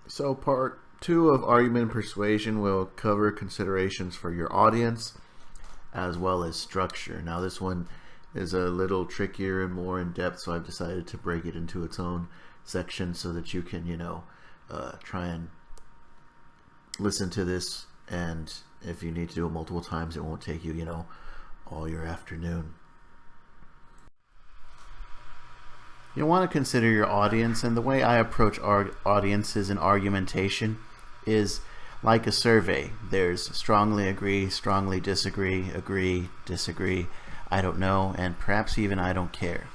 So part 2 of argument and persuasion will cover considerations for your audience as well as structure. Now this one is a little trickier and more in depth, so I've decided to break it into its own section so that you can, try and listen to this, and if you need to do it multiple times, it won't take you, all your afternoon. You want to consider your audience, and the way I approach audiences in argumentation is like a survey. There's strongly agree, strongly disagree, agree, disagree, I don't know, and perhaps even I don't care.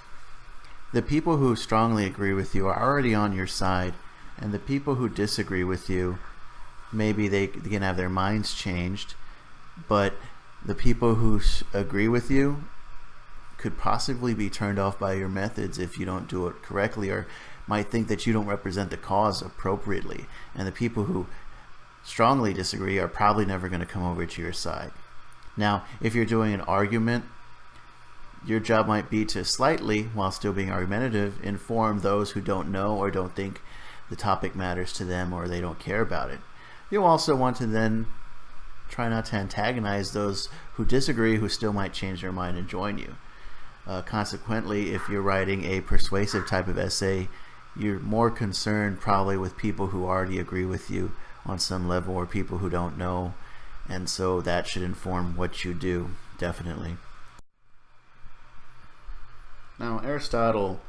The people who strongly agree with you are already on your side, and the people who disagree with you, maybe they can have their minds changed, but the people who agree with you could possibly be turned off by your methods if you don't do it correctly, or might think that you don't represent the cause appropriately. And the people who strongly disagree are probably never going to come over to your side. Now, if you're doing an argument, your job might be to slightly, while still being argumentative, inform those who don't know or don't think the topic matters to them, or they don't care about it. You'll also want to then try not to antagonize those who disagree, who still might change their mind and join you. Consequently, if you're writing a persuasive type of essay, you're more concerned probably with people who already agree with you on some level, or people who don't know, and so that should inform what you do, definitely. Now, Aristotle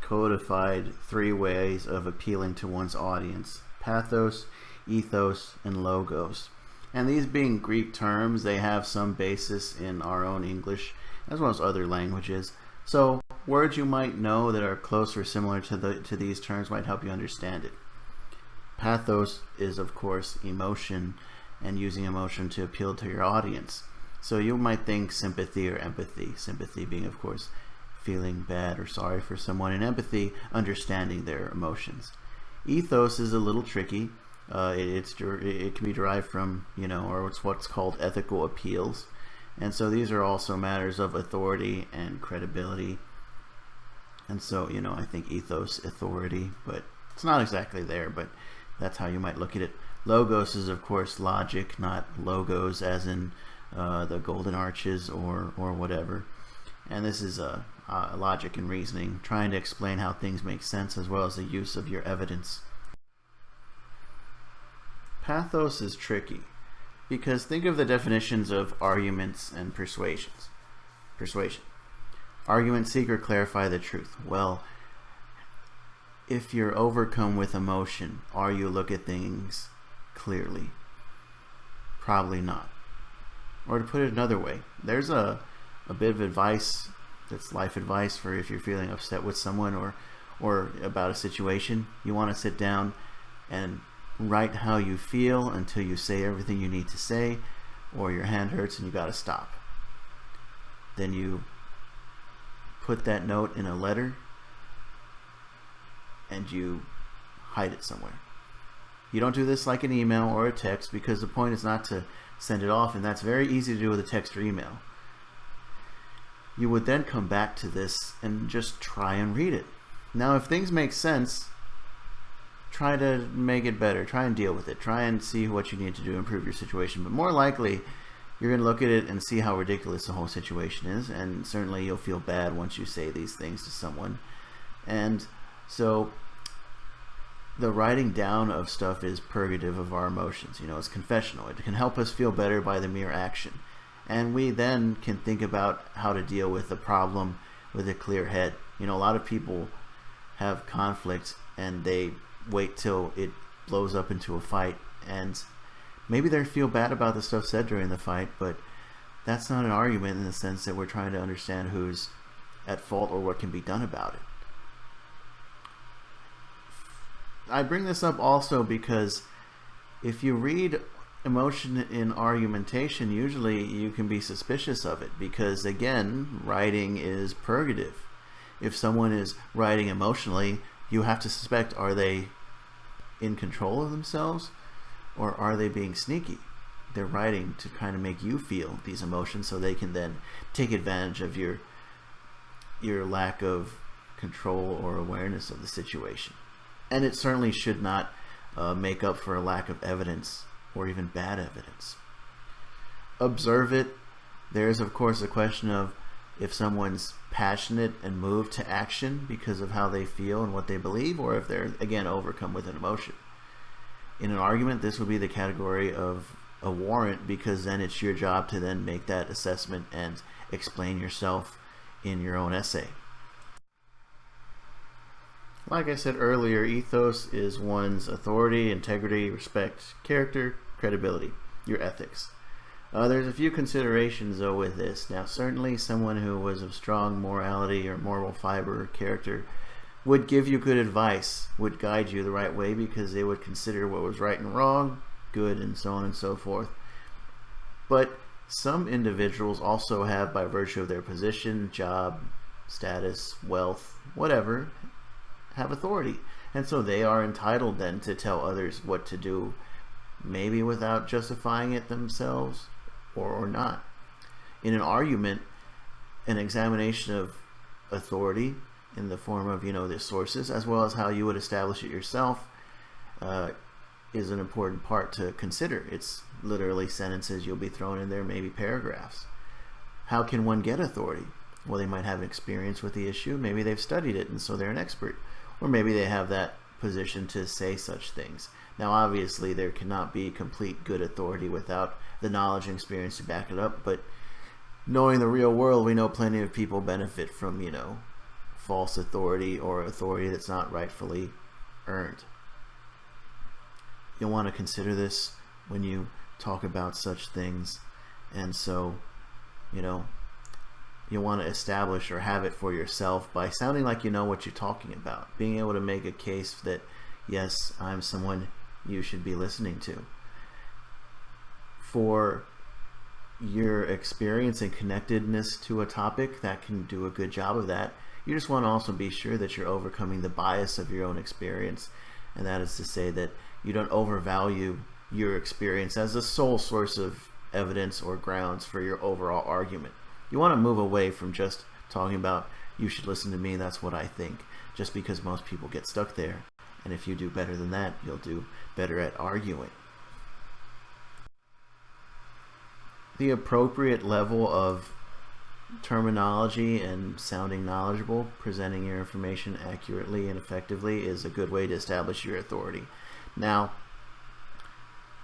codified 3 ways of appealing to one's audience: pathos, ethos, and logos. And these being Greek terms, they have some basis in our own English as well as other languages. So words you might know that are close or similar to these terms might help you understand it. Pathos is, of course, emotion, and using emotion to appeal to your audience. So you might think sympathy or empathy. Sympathy being, of course, feeling bad or sorry for someone, and empathy, understanding their emotions. Ethos is a little tricky. It can be derived from, or it's what's called ethical appeals. And so these are also matters of authority and credibility. And so, I think ethos, authority, but it's not exactly there, but that's how you might look at it. Logos is, of course, logic, not logos as in the golden arches or whatever. And this is logic and reasoning, trying to explain how things make sense as well as the use of your evidence. Pathos is tricky, because think of the definitions of arguments and persuasion. Argument, seek or clarify the truth. Well, if you're overcome with emotion, are you look at things clearly? Probably not. Or to put it another way, there's a bit of advice that's life advice for if you're feeling upset with someone or about a situation. You want to sit down and write how you feel until you say everything you need to say, or your hand hurts and you got to stop. Then you put that note in a letter and you hide it somewhere. You don't do this like an email or a text, because the point is not to send it off, and that's very easy to do with a text or email. You would then come back to this and just try and read it. Now, if things make sense, try to make it better. Try and deal with it. Try and see what you need to do to improve your situation. But more likely, you're going to look at it and see how ridiculous the whole situation is, and certainly you'll feel bad once you say these things to someone. And so the writing down of stuff is purgative of our emotions. It's confessional. It can help us feel better by the mere action. And we then can think about how to deal with the problem with a clear head. A lot of people have conflict and they wait till it blows up into a fight, and maybe they feel bad about the stuff said during the fight, but that's not an argument in the sense that we're trying to understand who's at fault or what can be done about it. I bring this up also because if you read emotion in argumentation, usually you can be suspicious of it, because again, writing is purgative. If someone is writing emotionally, you have to suspect, are they in control of themselves, or are they being sneaky? They're writing to kind of make you feel these emotions so they can then take advantage of your lack of control or awareness of the situation. And it certainly should not make up for a lack of evidence or even bad evidence. Observe it. There's of course a question of if someone's passionate and moved to action because of how they feel and what they believe, or if they're again overcome with an emotion. In an argument, this would be the category of a warrant, because then it's your job to then make that assessment and explain yourself in your own essay. Like I said earlier, ethos is one's authority, integrity, respect, character, credibility, your ethics. There's a few considerations though with this. Now certainly someone who was of strong morality or moral fiber or character would give you good advice, would guide you the right way, because they would consider what was right and wrong, good, and so on and so forth. But some individuals also have, by virtue of their position, job, status, wealth, whatever, have authority. And so they are entitled then to tell others what to do, maybe without justifying it themselves or not. In an argument, an examination of authority in the form of, the sources, as well as how you would establish it yourself, is an important part to consider. It's literally sentences you'll be thrown in there, maybe paragraphs. How can one get authority? Well, they might have experience with the issue. Maybe they've studied it and so they're an expert. Or maybe they have that position to say such things. Now obviously there cannot be complete good authority without the knowledge and experience to back it up, but knowing the real world, we know plenty of people benefit from, false authority or authority that's not rightfully earned. You'll want to consider this when you talk about such things, and so you want to establish or have it for yourself by sounding like you know what you're talking about, being able to make a case that yes, I'm someone you should be listening to. For your experience and connectedness to a topic, that can do a good job of that. You just want to also be sure that you're overcoming the bias of your own experience, and that is to say that you don't overvalue your experience as the sole source of evidence or grounds for your overall argument. You want to move away from just talking about, you should listen to me, that's what I think, just because most people get stuck there. And if you do better than that, you'll do better at arguing. The appropriate level of terminology and sounding knowledgeable, presenting your information accurately and effectively, is a good way to establish your authority. Now,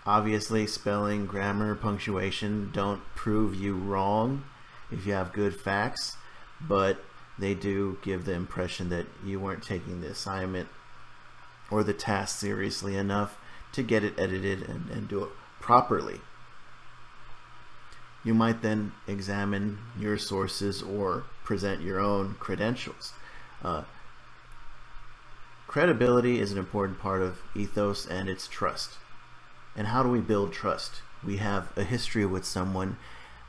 obviously, spelling, grammar, punctuation don't prove you wrong if you have good facts, but they do give the impression that you weren't taking the assignment or the task seriously enough to get it edited and do it properly. You might then examine your sources or present your own credentials. Credibility is an important part of ethos, and it's trust. And how do we build trust? We have a history with someone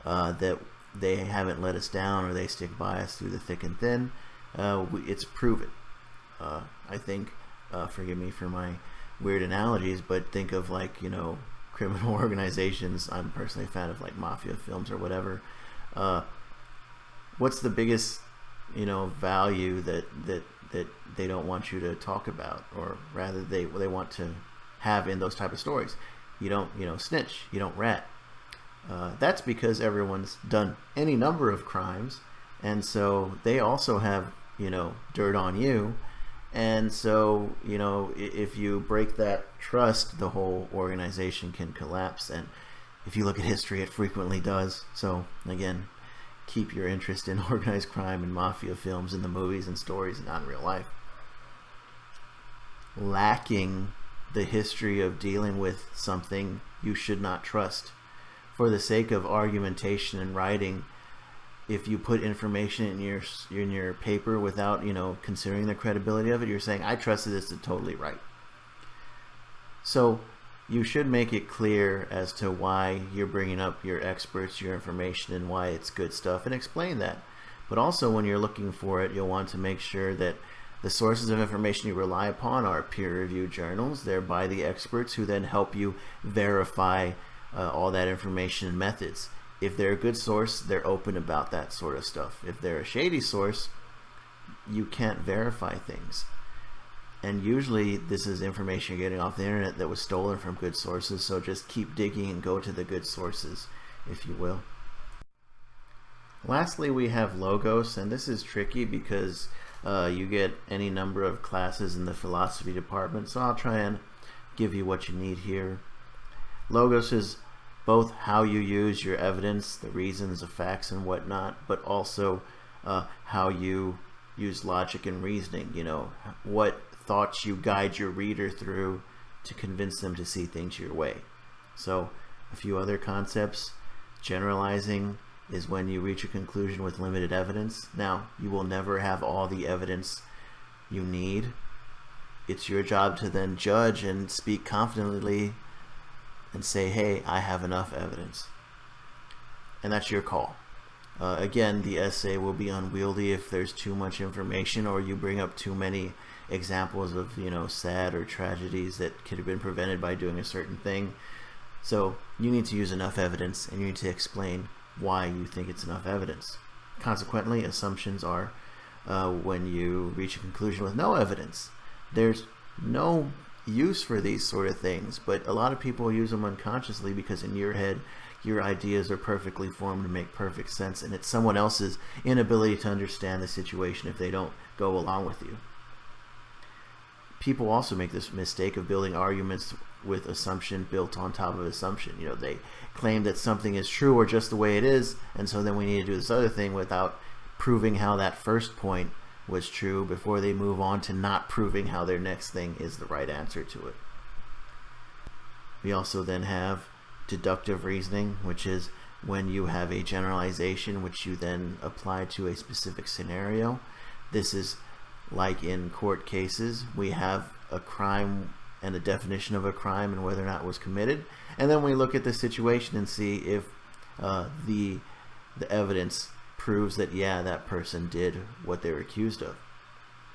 that they haven't let us down, or they stick by us through the thick and thin. It's proven. I think, forgive me for my weird analogies, but think of criminal organizations. I'm personally a fan of mafia films or whatever. What's the biggest value that they don't want you to talk about, or rather they want to have in those type of stories? You don't snitch, you don't rat. That's because everyone's done any number of crimes, and so they also have dirt on you. And so, if you break that trust, the whole organization can collapse. And if you look at history, it frequently does. So, again, keep your interest in organized crime and mafia films in the movies and stories, and not in real life. Lacking the history of dealing with something you should not trust. For the sake of argumentation and writing, if you put information in your paper without considering the credibility of it, you're saying, I trusted this is totally right. So you should make it clear as to why you're bringing up your experts, your information, and why it's good stuff, and explain that. But also, when you're looking for it, you'll want to make sure that the sources of information you rely upon are peer-reviewed journals. They're by the experts, who then help you verify all that information and methods. If they're a good source, they're open about that sort of stuff. If they're a shady source, you can't verify things. And usually this is information you're getting off the internet that was stolen from good sources, so just keep digging and go to the good sources, if you will. Lastly, we have logos, and this is tricky because you get any number of classes in the philosophy department, so I'll try and give you what you need here. Logos is both how you use your evidence, the reasons, the facts, and whatnot, but also how you use logic and reasoning. You know, what thoughts you guide your reader through to convince them to see things your way. So a few other concepts. Generalizing is when you reach a conclusion with limited evidence. Now, you will never have all the evidence you need. It's your job to then judge and speak confidently and say, hey, I have enough evidence. And that's your call. Again, the essay will be unwieldy if there's too much information or you bring up too many examples of, you know, sad or tragedies that could have been prevented by doing a certain thing. So you need to use enough evidence, and you need to explain why you think it's enough evidence. Consequently, assumptions are when you reach a conclusion with no evidence. There's no use for these sort of things, but a lot of people use them unconsciously because in your head your ideas are perfectly formed and make perfect sense, and it's someone else's inability to understand the situation if they don't go along with you. People also make this mistake of building arguments with assumption built on top of assumption. You know, they claim that something is true or just the way it is, and so then we need to do this other thing without proving how that first point was true before they move on to not proving how their next thing is the right answer to it. We also then have deductive reasoning, which is when you have a generalization which you then apply to a specific scenario. This is like in court cases. We have a crime and a definition of a crime and whether or not it was committed, and then we look at the situation and see if the evidence proves that, yeah, that person did what they were accused of.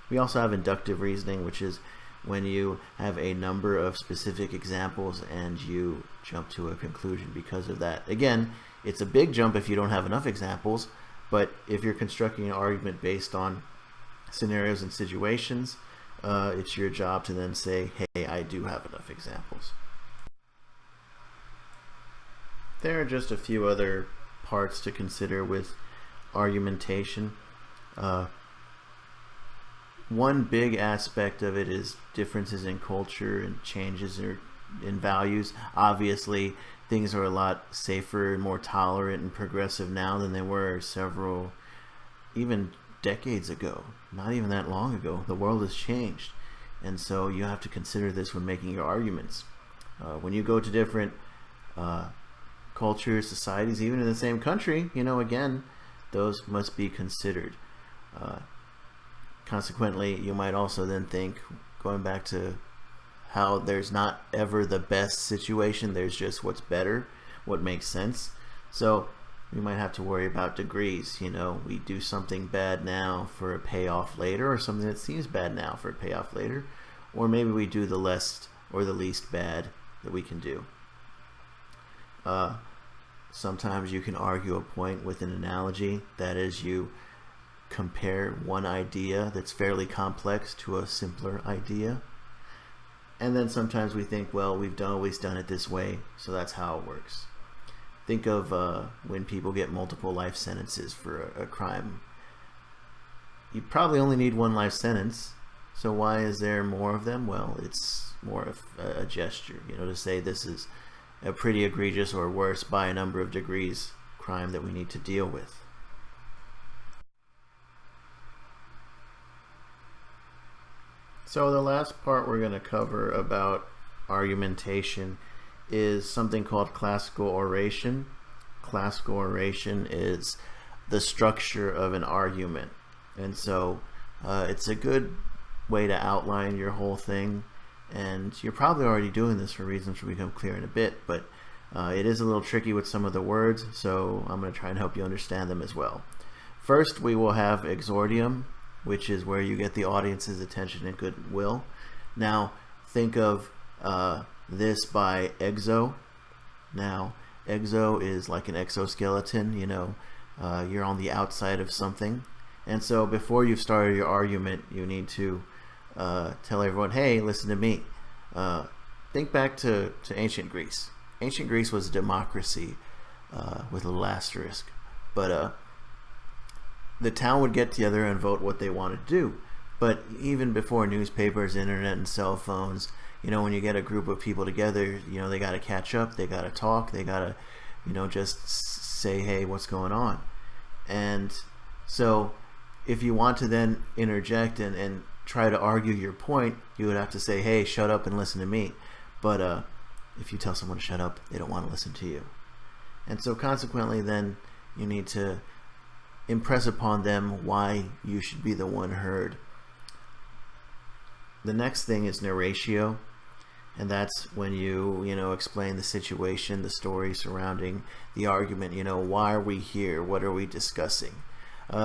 We also have inductive reasoning, which is when you have a number of specific examples and you jump to a conclusion because of that. Again, it's a big jump if you don't have enough examples, but if you're constructing an argument based on scenarios and situations, it's your job to then say, hey, I do have enough examples. There are just a few other parts to consider with argumentation. One big aspect of it is differences in culture and changes in values. Obviously, things are a lot safer and more tolerant and progressive now than they were several, even decades ago. Not even that long ago. The world has changed, and so you have to consider this when making your arguments. When you go to different cultures, societies, even in the same country, you know, again, those must be considered. Consequently, you might also then think, going back to how there's not ever the best situation, there's just what's better, what makes sense. So we might have to worry about degrees. You know, we do something bad now for a payoff later, or something that seems bad now for a payoff later, or maybe we do the less or the least bad that we can do. Sometimes you can argue a point with an analogy. That is, you compare one idea that's fairly complex to a simpler idea. And then sometimes we think, well, we've always done it this way, so that's how it works. Think of when people get multiple life sentences for a crime. You probably only need one life sentence, so why is there more of them? Well, it's more of a gesture, you know, to say this is a pretty egregious or worse by a number of degrees crime that we need to deal with. So the last part we're going to cover about argumentation is something called classical oration. Classical oration is the structure of an argument, and so it's a good way to outline your whole thing, and you're probably already doing this for reasons which will become clear in a bit, but it is a little tricky with some of the words, so I'm going to try and help you understand them as well. First, we will have exordium, which is where you get the audience's attention and goodwill. Now, think of this by exo. Now, exo is like an exoskeleton, you know, you're on the outside of something. And so before you've started your argument, you need to tell everyone, hey, listen to me. Think back to ancient Greece. Ancient Greece was a democracy with a little asterisk. But the town would get together and vote what they wanted to do. But even before newspapers, internet, and cell phones, when you get a group of people together, they got to catch up, they got to talk, they got to, just say, hey, what's going on? And so if you want to then interject and try to argue your point, you would have to say, hey, shut up and listen to me. But if you tell someone to shut up, they don't want to listen to you. And so consequently, then you need to impress upon them why you should be the one heard. The next thing is narratio, and that's when you explain the situation, the story surrounding the argument. Why are we here? What are we discussing?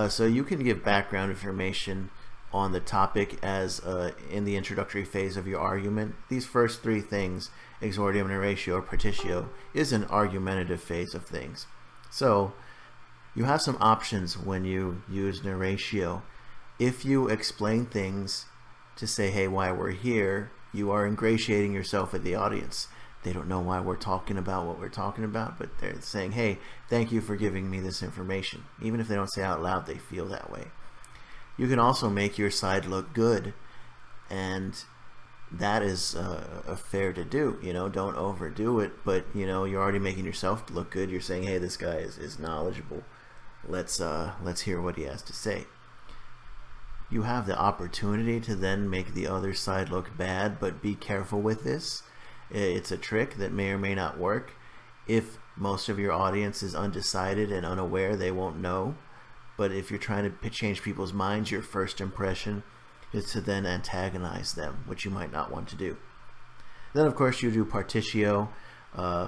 So you can give background information on the topic as in the introductory phase of your argument. These first three things, exordium, narratio, or partitio, is an argumentative phase of things. So you have some options when you use narratio. If you explain things to say, hey, why we're here, you are ingratiating yourself with the audience. They don't know why we're talking about what we're talking about, but they're saying, hey, thank you for giving me this information. Even if they don't say out loud, they feel that way. You can also make your side look good, and that is fair to do. Don't overdo it, but you're already making yourself look good. You're saying, hey, this guy is knowledgeable. Let's hear what he has to say. You have the opportunity to then make the other side look bad, but be careful with this. It's a trick that may or may not work. If most of your audience is undecided and unaware, they won't know. But if you're trying to change people's minds, your first impression is to then antagonize them, which you might not want to do. Then, of course, you do partitio,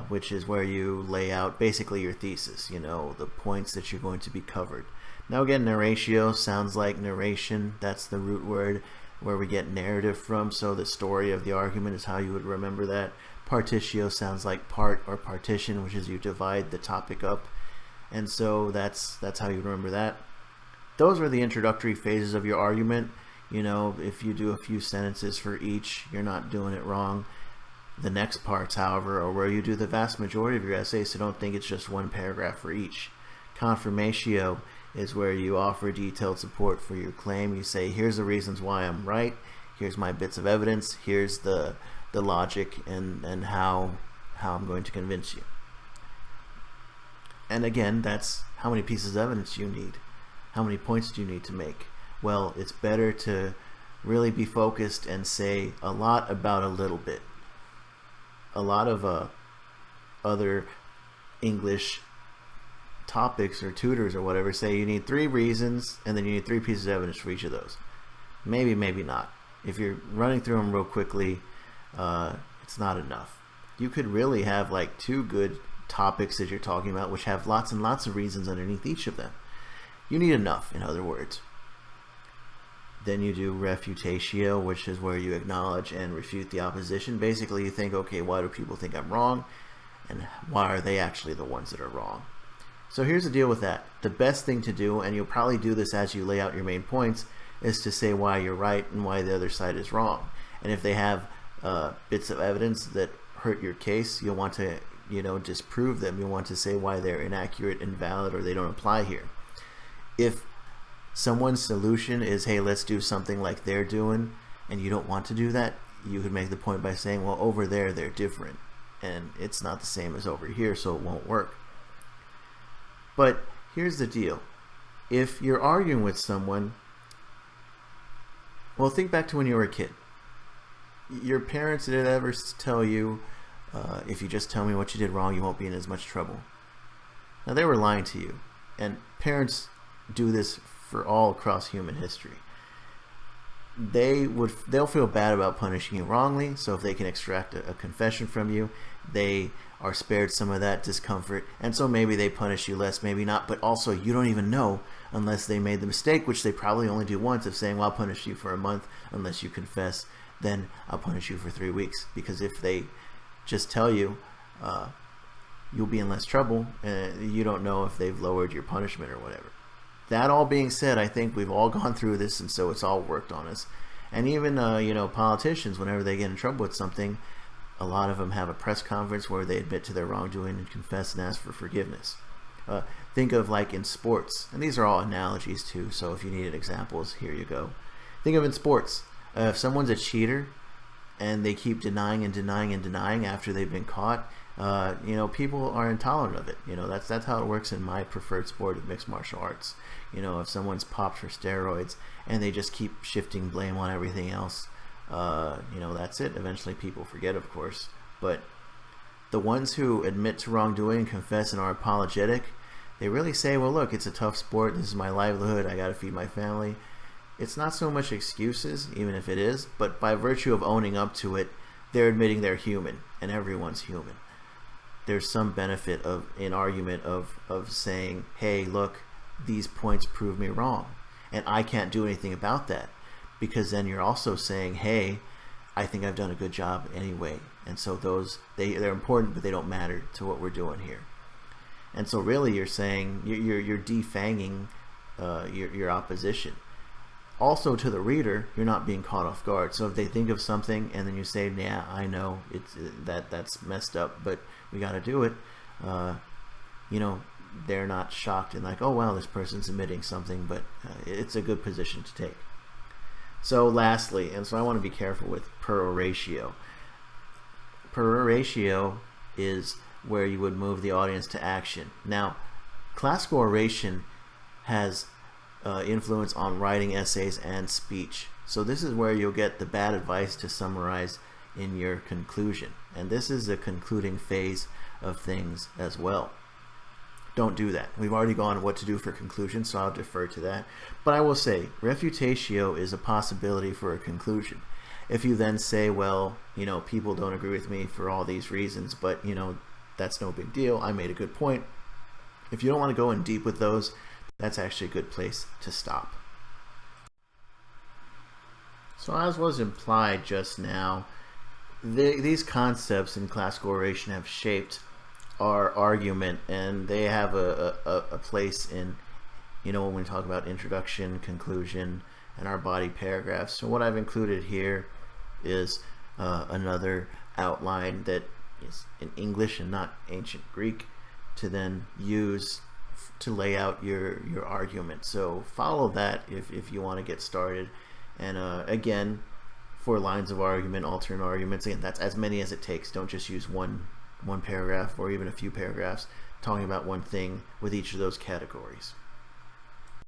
which is where you lay out basically your thesis, the points that you're going to be covered. Now again, narratio sounds like narration. That's the root word where we get narrative from, so the story of the argument is how you would remember that. Partitio sounds like part or partition, which is you divide the topic up, and so that's how you remember that. Those are the introductory phases of your argument. If you do a few sentences for each, you're not doing it wrong. The next parts, however, are where you do the vast majority of your essay, so don't think it's just one paragraph for each. Confirmatio is where you offer detailed support for your claim. You say, here's the reasons why I'm right, here's my bits of evidence, here's the logic and how I'm going to convince you. And again, that's how many pieces of evidence you need. How many points do you need to make? Well, it's better to really be focused and say a lot about a little bit. A lot of other English topics or tutors or whatever say you need 3 reasons and then you need 3 pieces of evidence for each of those. Maybe, maybe not. If you're running through them real quickly, it's not enough. You could really have like 2 good topics that you're talking about which have lots and lots of reasons underneath each of them. You need enough, in other words. Then you do refutatio, which is where you acknowledge and refute the opposition. Basically, you think, okay, why do people think I'm wrong? And why are they actually the ones that are wrong? So here's the deal with that. The best thing to do, and you'll probably do this as you lay out your main points, is to say why you're right and why the other side is wrong. And if they have bits of evidence that hurt your case, you'll want to disprove them. You'll want to say why they're inaccurate, invalid, or they don't apply here. If someone's solution is, hey, let's do something like they're doing, and you don't want to do that, you could make the point by saying, well, over there they're different, and it's not the same as over here, so it won't work. But here's the deal. If you're arguing with someone, well, think back to when you were a kid. Your parents did ever tell you, if you just tell me what you did wrong, you won't be in as much trouble. Now, they were lying to you, and parents do this for all across human history. They'll feel bad about punishing you wrongly, so if they can extract a confession from you, they are spared some of that discomfort, and so maybe they punish you less, maybe not, but also you don't even know unless they made the mistake, which they probably only do once, of saying, well, I'll punish you for a month unless you confess, then I'll punish you for 3 weeks. Because if they just tell you you'll be in less trouble, you don't know if they've lowered your punishment or whatever. That all being said, I think we've all gone through this, and so it's all worked on us. And even politicians, whenever they get in trouble with something, a lot of them have a press conference where they admit to their wrongdoing and confess and ask for forgiveness. Think of like in sports, and these are all analogies too, so if you needed examples, here you go. Think of in sports, if someone's a cheater and they keep denying and denying and denying after they've been caught, people are intolerant of it. That's how it works in my preferred sport of mixed martial arts. If someone's popped for steroids and they just keep shifting blame on everything else, that's it. Eventually people forget, of course. But the ones who admit to wrongdoing and confess and are apologetic, they really say, well, look, it's a tough sport. This is my livelihood. I got to feed my family. It's not so much excuses, even if it is, but by virtue of owning up to it, they're admitting they're human, and everyone's human. There's some benefit in argument of saying, hey, look, these points prove me wrong, and I can't do anything about that, because then you're also saying, hey, I think I've done a good job anyway. And so they're important, but they don't matter to what we're doing here. And so really you're saying, you're defanging your opposition. Also to the reader, you're not being caught off guard. So if they think of something and then you say, yeah, I know that's messed up, but we got to do it, they're not shocked and like, oh, well, this person's admitting something, but it's a good position to take. So lastly, and so I want to be careful with peroratio. Peroratio is where you would move the audience to action. Now, classical oration has influence on writing essays and speech. So this is where you'll get the bad advice to summarize in your conclusion. And this is the concluding phase of things as well. Don't do that. We've already gone what to do for conclusion, so I'll defer to that. But I will say, refutatio is a possibility for a conclusion. If you then say, well, people don't agree with me for all these reasons, but, that's no big deal. I made a good point. If you don't want to go in deep with those, that's actually a good place to stop. So as was implied just now, these concepts in classical oration have shaped our argument, and they have a place in, when we talk about introduction, conclusion, and our body paragraphs. So what I've included here is another outline that is in English and not ancient Greek to then use to lay out your argument. So follow that if you want to get started. And again, for lines of argument, alternate arguments, again, that's as many as it takes. Don't just use one paragraph or even a few paragraphs talking about one thing with each of those categories.